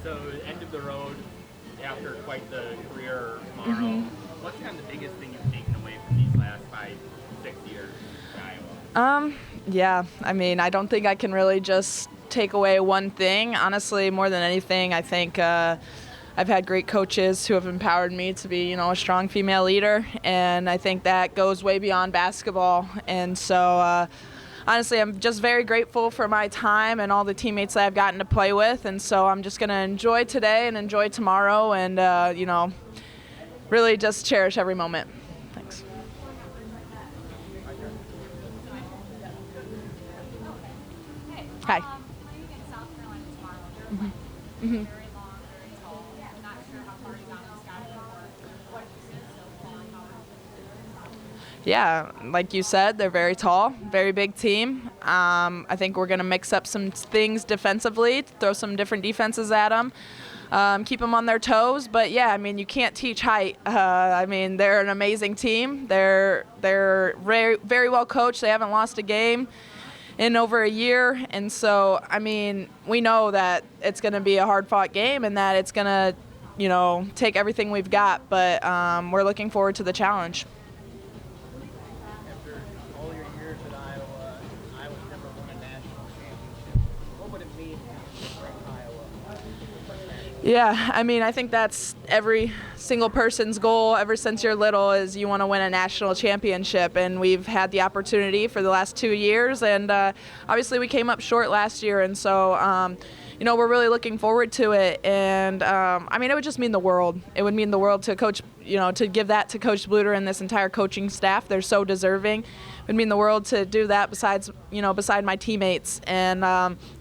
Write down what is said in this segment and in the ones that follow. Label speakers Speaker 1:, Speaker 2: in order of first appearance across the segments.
Speaker 1: So, end of the road after quite the career tomorrow. What's kind of the biggest thing you've taken away from these last 5, 6 years in Iowa?
Speaker 2: Yeah, I mean, I don't think I can really just take away one thing. Honestly, more than anything, I think I've had great coaches who have empowered me to be, a strong female leader, and I think that goes way beyond basketball. And so, honestly, I'm just very grateful for my time and all the teammates that I've gotten to play with. And so I'm just going to enjoy today and enjoy tomorrow and, really just cherish every moment. Thanks. Hi.
Speaker 3: Playing in South Carolina tomorrow, they're very long, very tall. I'm not sure how far you got in scouting or what you've seen so far.
Speaker 2: Yeah, like you said, they're very tall, very big team. I think we're going to mix up some things defensively, throw some different defenses at them, keep them on their toes. But yeah, I mean, you can't teach height. I mean, they're an amazing team. They're very, very well coached. They haven't lost a game in over a year. And so, I mean, we know that it's going to be a hard-fought game and that it's going to, take everything we've got. But we're looking forward to the challenge.
Speaker 1: After all your years at Iowa, Iowa's never won a national championship. What would it mean to bring Iowa?
Speaker 2: Yeah, I mean, I think that's every single person's goal ever since you're little is you want to win a national championship, and we've had the opportunity for the last 2 years, and obviously we came up short last year, and so we're really looking forward to it. And I mean, it would just mean the world. It would mean the world to Coach, to give that to Coach Bluter and this entire coaching staff. They're so deserving. It would mean the world to do that beside my teammates, and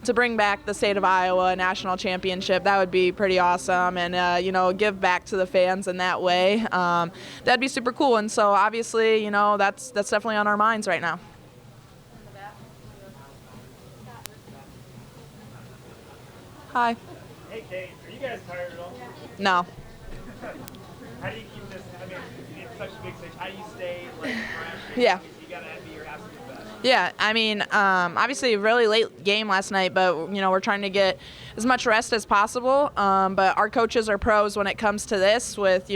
Speaker 2: to bring back the state of Iowa a national championship. That would be pretty awesome, and give back to the fans in that way. That'd be super cool. And so obviously, that's definitely on our minds right now. Hi.
Speaker 1: Hey, Kate, are you guys tired at all?
Speaker 2: No.
Speaker 1: How do you keep this? I mean, it's such a big stage. How do you stay fresh?
Speaker 2: Yeah.
Speaker 1: You gotta be your absolute best.
Speaker 2: Yeah, I mean, obviously a really late game last night, but, we're trying to get as much rest as possible. But our coaches are pros when it comes to this with,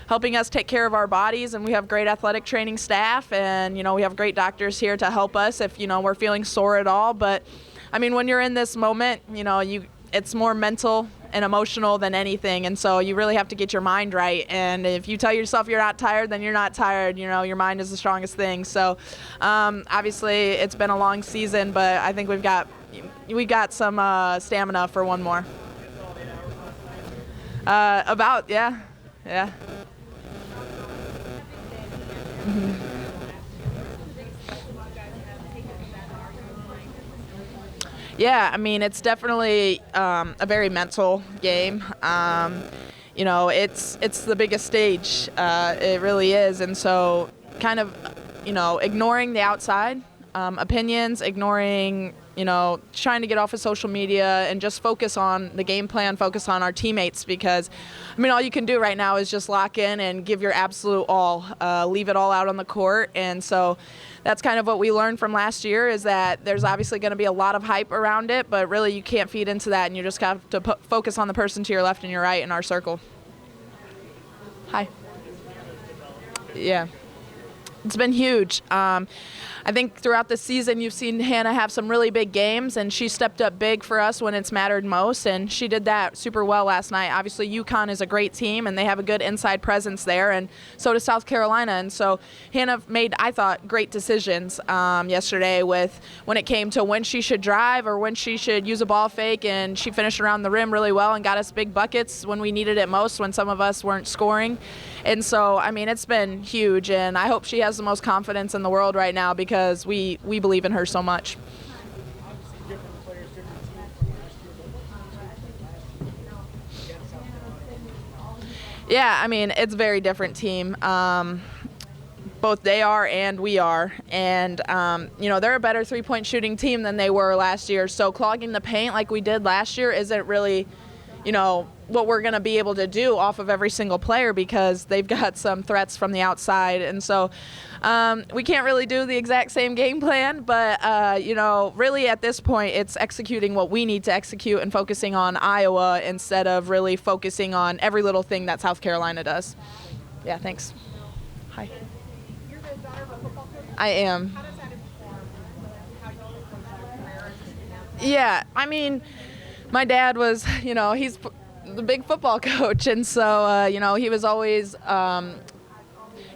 Speaker 2: helping us take care of our bodies, and we have great athletic training staff, and, we have great doctors here to help us if, we're feeling sore at all. But, I mean, when you're in this moment, it's more mental and emotional than anything, and so you really have to get your mind right. And if you tell yourself you're not tired, then you're not tired. Your mind is the strongest thing. So obviously it's been a long season, but I think we've got some stamina for one more. Yeah. Yeah, I mean, it's definitely a very mental game. It's the biggest stage. It really is. And so kind of, ignoring the outside opinions, ignoring, trying to get off of social media and just focus on the game plan, focus on our teammates, because, I mean, all you can do right now is just lock in and give your absolute all, leave it all out on the court. And so that's kind of what we learned from last year, is that there's obviously going to be a lot of hype around it, but really you can't feed into that, and you just have to focus on the person to your left and your right in our circle. Hi. Yeah. It's been huge. I think throughout the season you've seen Hannah have some really big games, and she stepped up big for us when it's mattered most, and she did that super well last night. Obviously UConn is a great team, and they have a good inside presence there, and so does South Carolina. And so Hannah made, I thought, great decisions yesterday with when it came to when she should drive or when she should use a ball fake, and she finished around the rim really well and got us big buckets when we needed it most, when some of us weren't scoring. And so, I mean, it's been huge, and I hope she has the most confidence in the world right now, because we believe in her so much.
Speaker 1: Obviously, different players, different teams from last year, but
Speaker 2: Yeah, I mean, it's a very different team. Both they are and we are. And, they're a better three-point shooting team than they were last year. So clogging the paint like we did last year isn't really what we're going to be able to do off of every single player, because they've got some threats from the outside. And so we can't really do the exact same game plan, but, really at this point it's executing what we need to execute and focusing on Iowa instead of really focusing on every little thing that South Carolina does. Yeah, thanks. Hi.
Speaker 3: You're the daughter of a football coach?
Speaker 2: I am.
Speaker 3: How does that inform how you approach your career?
Speaker 2: Yeah, I mean, my dad was, he's the big football coach, and so, he was always, a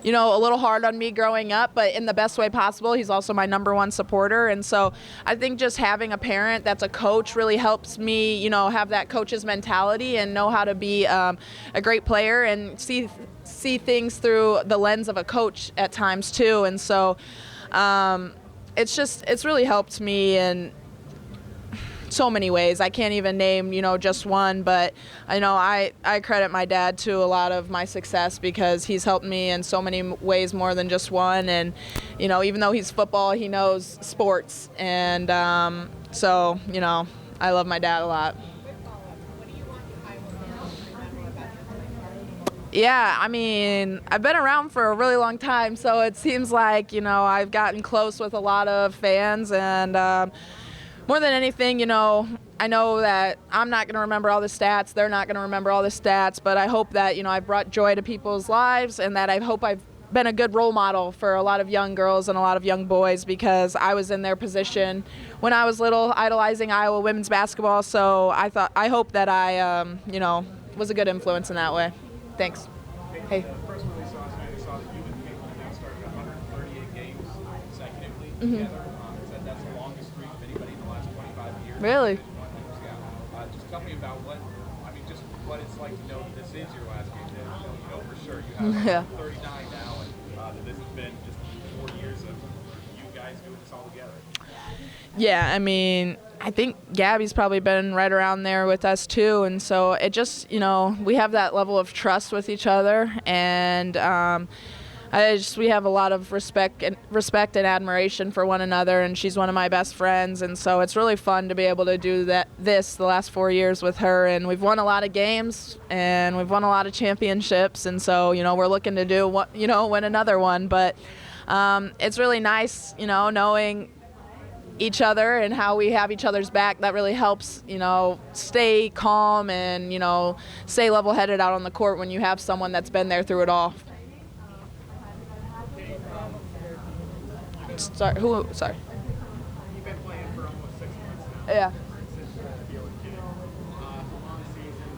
Speaker 2: little hard on me growing up, but in the best way possible. He's also my number one supporter, and so I think just having a parent that's a coach really helps me, have that coach's mentality and know how to be a great player and see things through the lens of a coach at times too. And so it's really helped me in so many ways. I can't even name, just one, but I credit my dad to a lot of my success because he's helped me in so many ways more than just one. And, even though he's football, he knows sports. And so, I love my dad a lot. Yeah, I mean, I've been around for a really long time, so it seems like, I've gotten close with a lot of fans, and more than anything, I know that I'm not going to remember all the stats. They're not going to remember all the stats, but I hope that, I've brought joy to people's lives, and that I hope I've been a good role model for a lot of young girls and a lot of young boys, because I was in their position when I was little, idolizing Iowa women's basketball. So I hope that I, was a good influence in that way. Thanks. Hey.
Speaker 4: The press release last night, I saw that you and Kate have now started 138 games consecutively together. Said that's the longest streak of anybody in the last 25 years.
Speaker 2: Really?
Speaker 4: Just tell me about what it's like to know that this is your last game. That you know for sure you have 39 now, and that this has been just 4 years of you guys doing this all together.
Speaker 2: Yeah, I mean, I think Gabby's probably been right around there with us too, and so it just, we have that level of trust with each other, and we have a lot of respect and admiration for one another, and she's one of my best friends, and so it's really fun to be able to do the last 4 years with her, and we've won a lot of games, and we've won a lot of championships, and so, we're looking to win another one, but it's really nice, knowing each other and how we have each other's back. That really helps, stay calm and, stay level-headed out on the court when you have someone that's been there through it all. Sorry.
Speaker 4: You've been playing for almost 6 months now.
Speaker 2: Yeah.
Speaker 4: Long season,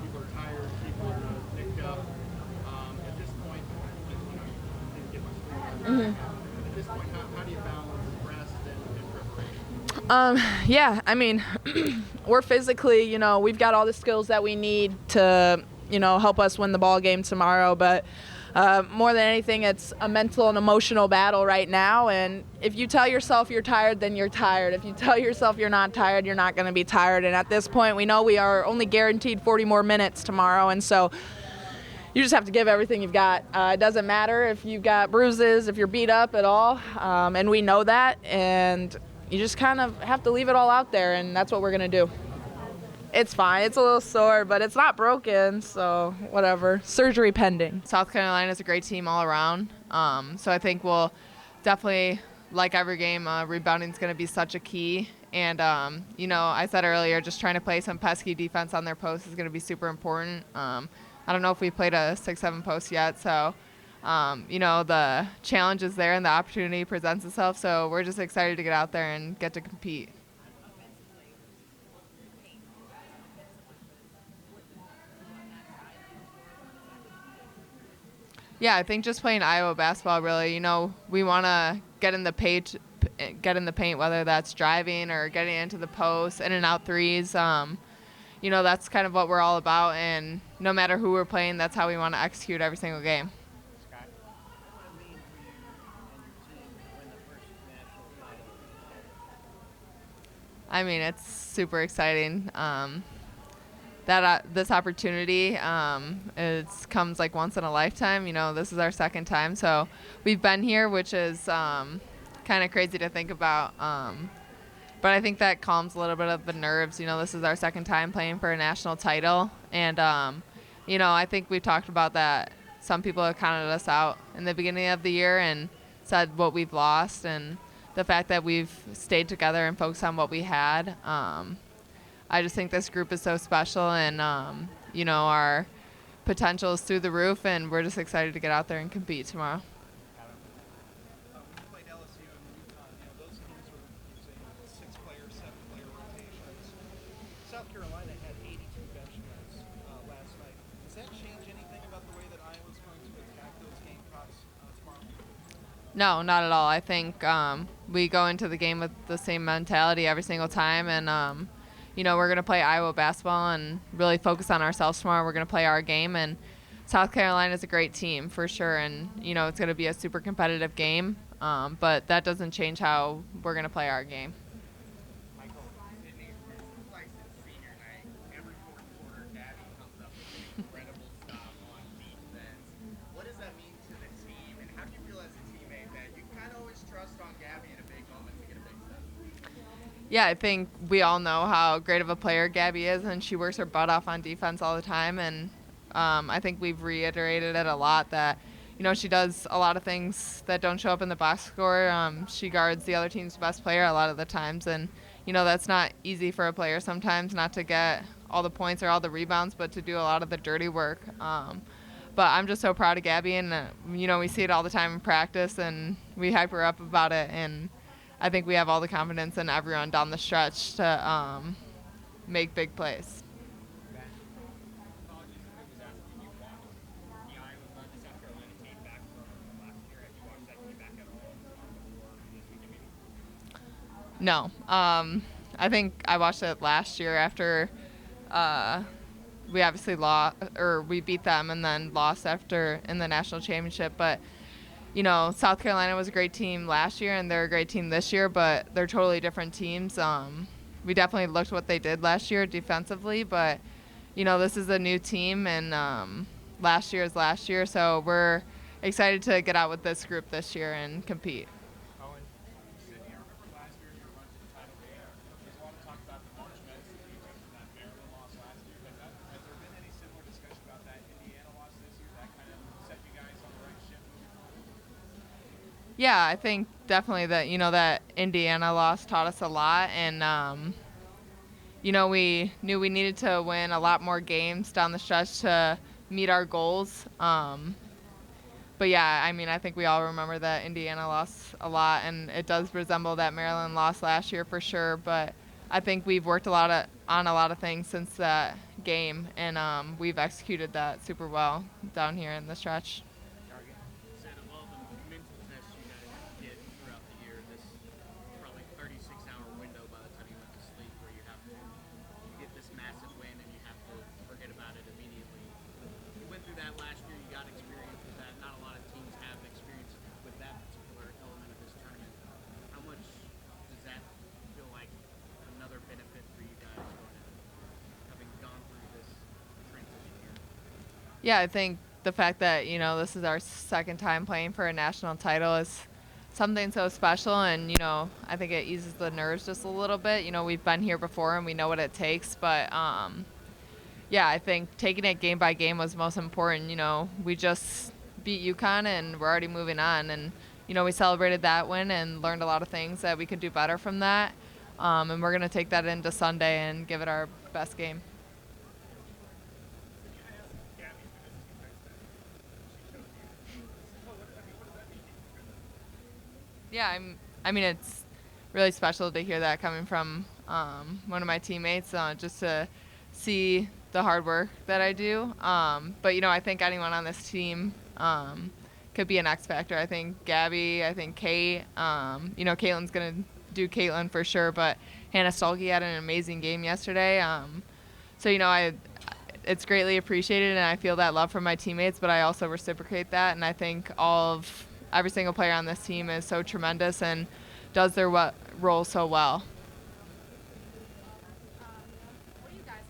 Speaker 4: people are tired, people are picked up. At this point, you didn't get much sleep. At this point, how do you balance rest and preparation?
Speaker 2: Yeah, I mean, we're physically, we've got all the skills that we need to, help us win the ball game tomorrow, but more than anything, it's a mental and emotional battle right now, and if you tell yourself you're tired, then you're tired. If you tell yourself you're not tired, you're not going to be tired, and at this point, we know we are only guaranteed 40 more minutes tomorrow, and so you just have to give everything you've got. It doesn't matter if you've got bruises, if you're beat up at all, and we know that, and you just kind of have to leave it all out there, and that's what we're going to do. It's fine. It's a little sore, but it's not broken, so whatever. Surgery pending.
Speaker 5: South Carolina is a great team all around, so I think we'll definitely, like every game, rebounding is going to be such a key. And, I said earlier, just trying to play some pesky defense on their post is going to be super important. I don't know if we played a 6-7 post yet, so, the challenge is there and the opportunity presents itself, so we're just excited to get out there and get to compete. Yeah, I think just playing Iowa basketball, really, we want to get in the paint, whether that's driving or getting into the post, in and out threes. That's kind of what we're all about, and no matter who we're playing, that's how we want to execute every single game. I mean, it's super exciting. That this opportunity it comes like once in a lifetime. This is our second time, so we've been here, which is kind of crazy to think about. But I think that calms a little bit of the nerves. This is our second time playing for a national title. And, I think we've talked about that. Some people have counted us out in the beginning of the year and said what we've lost. And the fact that we've stayed together and focused on what we had. I just think this group is so special. And, our potential is through the roof. And we're just excited to get out there and compete tomorrow.
Speaker 4: We played LSU and UConn. Those teams were using 6-player, 7-player rotations. South Carolina had 82 bench guys last night. Does that change anything about the way that Iowa's going to attack those Gamecocks tomorrow?
Speaker 5: No, not at all. I think we go into the game with the same mentality every single time. And, we're going to play Iowa basketball and really focus on ourselves tomorrow. We're going to play our game. And South Carolina is a great team for sure. And, it's going to be a super competitive game. But that doesn't change how we're going to play our game.
Speaker 1: Michael, Sydney, it seems like since senior night, every fourth quarter, Gabby comes up with an incredible stop on defense. What does that mean to the team, and how do you feel as a teammate that you kind of always trust on Gabby in a big moment to get a big step?
Speaker 5: Yeah, I think we all know how great of a player Gabby is, and she works her butt off on defense all the time. And I think we've reiterated it a lot that she does a lot of things that don't show up in the box score. She guards the other team's best player a lot of the times. And, that's not easy for a player sometimes, not to get all the points or all the rebounds, but to do a lot of the dirty work. But I'm just so proud of Gabby. And, we see it all the time in practice, and we hype her up about it. And I think we have all the confidence in everyone down the stretch to make big plays. No. I think I watched it last year after we obviously lost, or we beat them and then lost after in the national championship. But, South Carolina was a great team last year, and they're a great team this year, but they're totally different teams. We definitely looked what they did last year defensively, but, this is a new team, and last year is last year. So we're excited to get out with this group this year and compete. Yeah, I think definitely that, that Indiana loss taught us a lot. And, we knew we needed to win a lot more games down the stretch to meet our goals. But, yeah, I think we all remember that Indiana lost a lot, and it does resemble that Maryland loss last year for sure. But I think we've worked on a lot of things since that game, and we've executed that super well down here in the stretch. Yeah, I think the fact that, this is our second time playing for a national title is something so special. And, I think it eases the nerves just a little bit. We've been here before and we know what it takes. But, yeah, I think taking it game by game was most important. We just beat UConn and we're already moving on. And, we celebrated that win and learned a lot of things that we could do better from that. And we're going to take that into Sunday and give it our best game. Yeah, it's really special to hear that coming from one of my teammates, just to see the hard work that I do. But, I think anyone on this team could be an X factor. I think Gabby, I think Kate, Caitlin's going to do Caitlin for sure, but Hannah Stuelke had an amazing game yesterday. So, it's greatly appreciated, and I feel that love from my teammates, but I also reciprocate that, and I think every single player on this team is so tremendous and does their role so well.
Speaker 3: What do you guys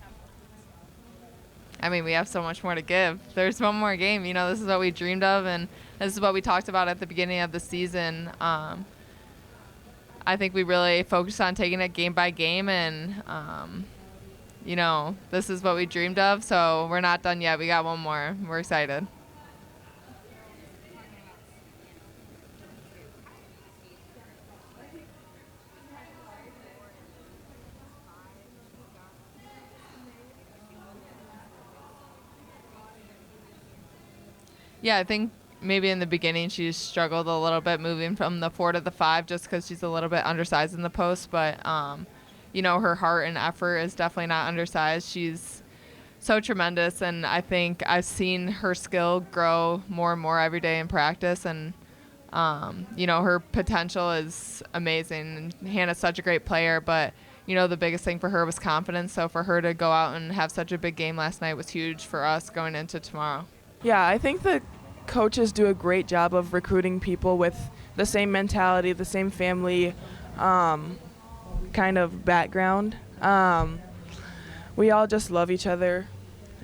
Speaker 3: have?
Speaker 5: We have so much more to give. There's one more game. This is what we dreamed of, and this is what we talked about at the beginning of the season. I think we really focused on taking it game by game, and this is what we dreamed of. So we're not done yet. We got one more. We're excited. Yeah, I think maybe in the beginning she struggled a little bit moving from the 4 to the 5 just because she's a little bit undersized in the post. But, her heart and effort is definitely not undersized. She's so tremendous, and I think I've seen her skill grow more and more every day in practice. And, her potential is amazing. And Hannah's such a great player, but, the biggest thing for her was confidence. So for her to go out and have such a big game last night was huge for us going into tomorrow.
Speaker 2: Yeah, I think the coaches do a great job of recruiting people with the same mentality, the same family kind of background. We all just love each other,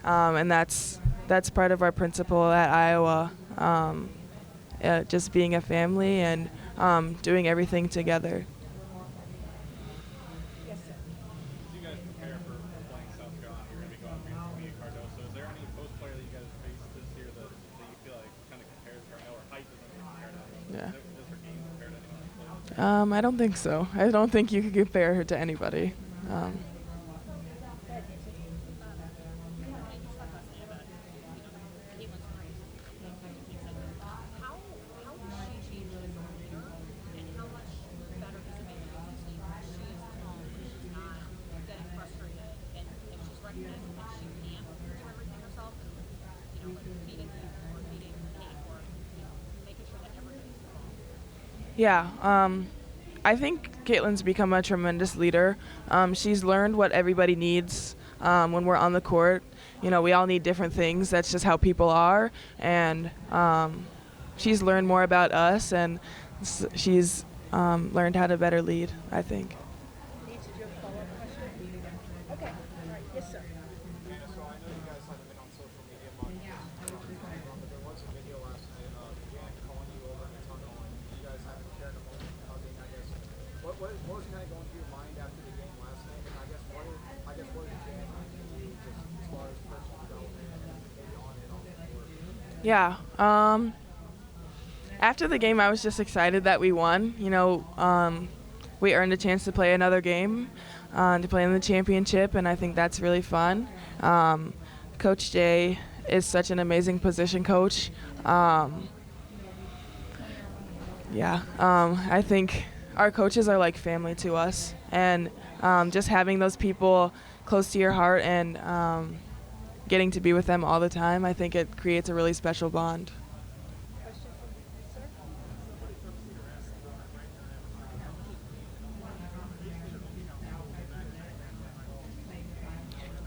Speaker 2: and that's part of our principle at Iowa, just being a family and doing everything together. Yeah. I don't think so. I don't think you could compare her to anybody. Yeah, I think Caitlin's become a tremendous leader. She's learned what everybody needs when we're on the court. We all need different things. That's just how people are. And she's learned more about us, and she's learned how to better lead, I think.
Speaker 6: Did you have a follow-up question? Okay. All right. Yes, sir.
Speaker 4: Hannah, so I know you guys haven't been on social media much, but there was a video last night of Jan calling you over in the tunnel, and you guys having shared a moment hugging, I guess. What was kind of going through your mind after the game last night? And what did Jan mean to you just as far as personal development and maybe on and off the court?
Speaker 2: Yeah. After the game, I was just excited that we won. We earned a chance to play another game, to play in the championship, and I think that's really fun. Coach Jay is such an amazing position coach. I think our coaches are like family to us, and just having those people close to your heart and getting to be with them all the time, I think it creates a really special bond.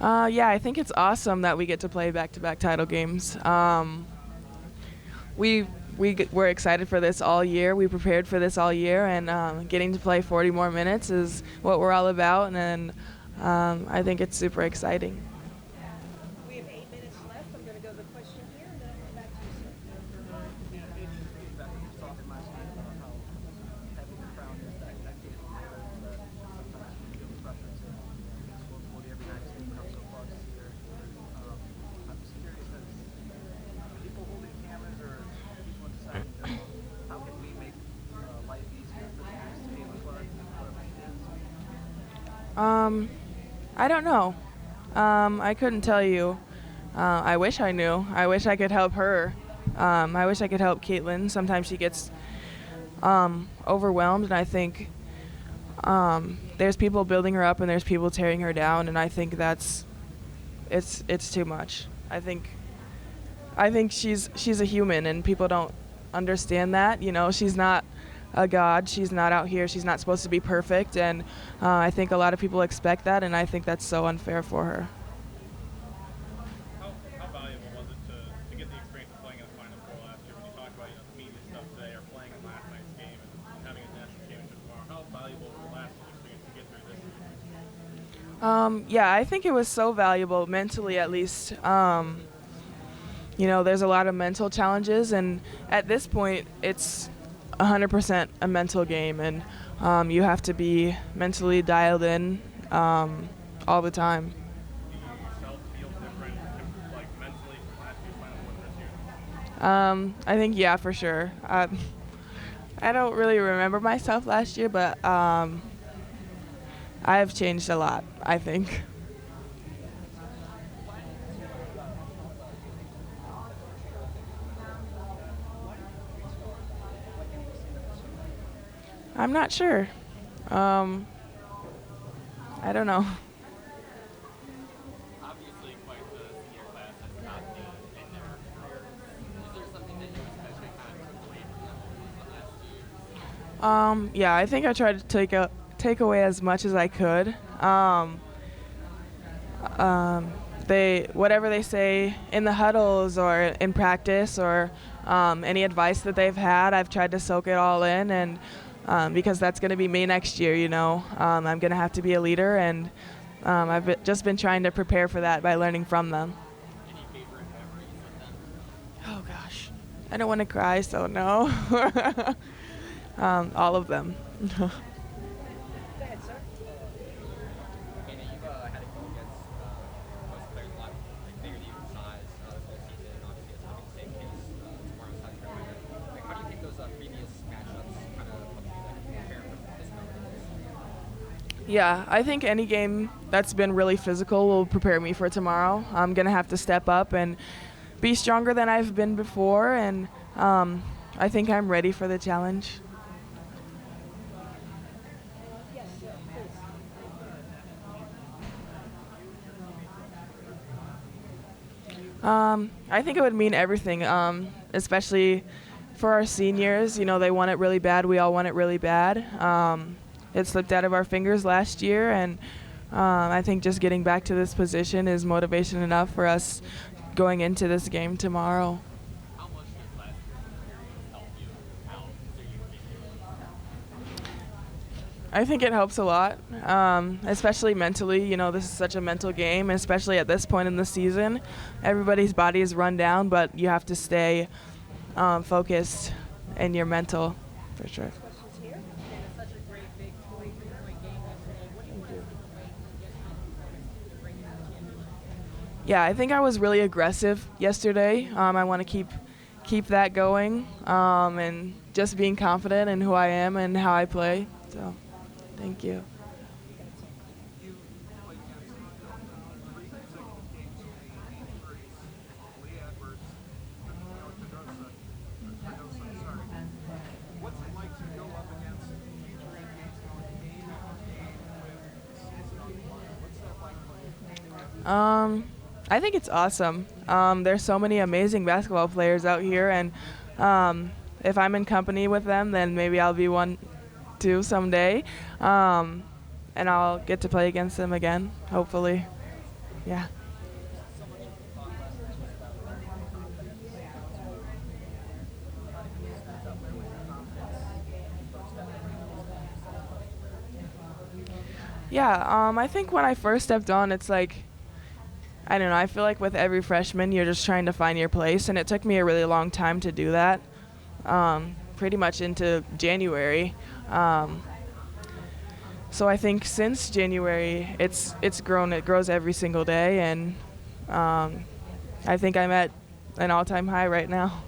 Speaker 2: I think it's awesome that we get to play back-to-back title games. We're excited for this all year. We prepared for this all year, and getting to play 40 more minutes is what we're all about, and I think it's super exciting.
Speaker 6: We have 8 minutes left. I'm going to go to the question here, and then I'll come back to you, sir.
Speaker 7: Back when you were talking last night about how heavy the crown is, that getting there, that sometimes you feel the pressure to score 40 every night, so come so far this year. I'm just curious, as people holding cameras or people deciding in general, how can we make life easier for the guys to be able to play whatever it is?
Speaker 2: I don't know. I couldn't tell you. I wish I knew. I wish I could help her. I wish I could help Caitlin. Sometimes she gets overwhelmed, and I think there's people building her up and there's people tearing her down, and I think it's too much. I think she's a human, and people don't understand that. She's not a god. She's not out here. She's not supposed to be perfect, and I think a lot of people expect that, and I think that's so unfair for her.
Speaker 4: How valuable was it to get the experience of playing in the Final Four last year? When you talk about the media stuff today, or playing in last night's game and having a national championship tomorrow, how valuable was the last experience to get through this year?
Speaker 2: I think it was so valuable mentally, at least. There's a lot of mental challenges, and at this point, it's 100% a mental game, and You have to be mentally dialed in all the time.
Speaker 4: Do you yourself feel different, like mentally from last year's final one this year?
Speaker 2: I think, yeah, for sure. I don't really remember myself last year, but I have changed a lot, I think. I'm not sure. I don't know.
Speaker 1: Obviously, quite the senior class has gotten you in their careers. Is there something that you especially kind of took away from them the last 2 years?
Speaker 2: Yeah, I think I tried to take away as much as I could. They whatever they say in the huddles or in practice or any advice that they've had, I've tried to soak it all in, and because that's going to be me next year. I'm going to have to be a leader, and just been trying to prepare for that by learning from them.
Speaker 1: Any favorite memories with them?
Speaker 2: Oh gosh, I don't want to cry, so no. All of them.
Speaker 6: Go ahead, sir.
Speaker 1: Hannah, you've had to go against most players a lot bigger than you in size this whole season. Obviously, it's looking the same case tomorrow's South Carolina. Like, how do you think those previous matchups kind of help you prepare for this moment?
Speaker 2: Yeah, I think any game that's been really physical will prepare me for tomorrow. I'm going to have to step up and be stronger than I've been before, and I think I'm ready for the challenge.
Speaker 6: Yes, sir, please.
Speaker 2: I think it would mean everything, especially for our seniors. They want it really bad. We all want it really bad. It slipped out of our fingers last year, and I think just getting back to this position is motivation enough for us going into this game tomorrow.
Speaker 1: How much does last year's experience help you out so you can
Speaker 2: I think it helps a lot, especially mentally. This is such a mental game, especially at this point in the season. Everybody's body is run down, but you have to stay focused in your mental, for sure.
Speaker 6: Questions here?
Speaker 3: It's such a great big 43-point game yesterday. What do you want to take away from yesterday's performance to bring you to the championship?
Speaker 2: Yeah, I think I was really aggressive yesterday. I want to keep that going, and just being confident in who I am and how I play. So, thank you.
Speaker 4: You played against 3 consecutive games with 8 threes. Lee Edwards, Cardosa, sorry. What's it like to go up against future NBA talent game after game with the season on the line? What's that like for you?
Speaker 2: I think it's awesome. There's so many amazing basketball players out here, and if I'm in company with them, then maybe I'll be one too someday, and I'll get to play against them again, hopefully. Yeah.
Speaker 7: So much of the talk last night was about confidence. How do you step up there with your confidence? First step
Speaker 2: Yeah, I think when I first stepped on, it's like, I don't know, I feel like with every freshman, you're just trying to find your place, and it took me a really long time to do that, pretty much into January. So I think since January, it's grown. It grows every single day, and I think I'm at an all-time high right now.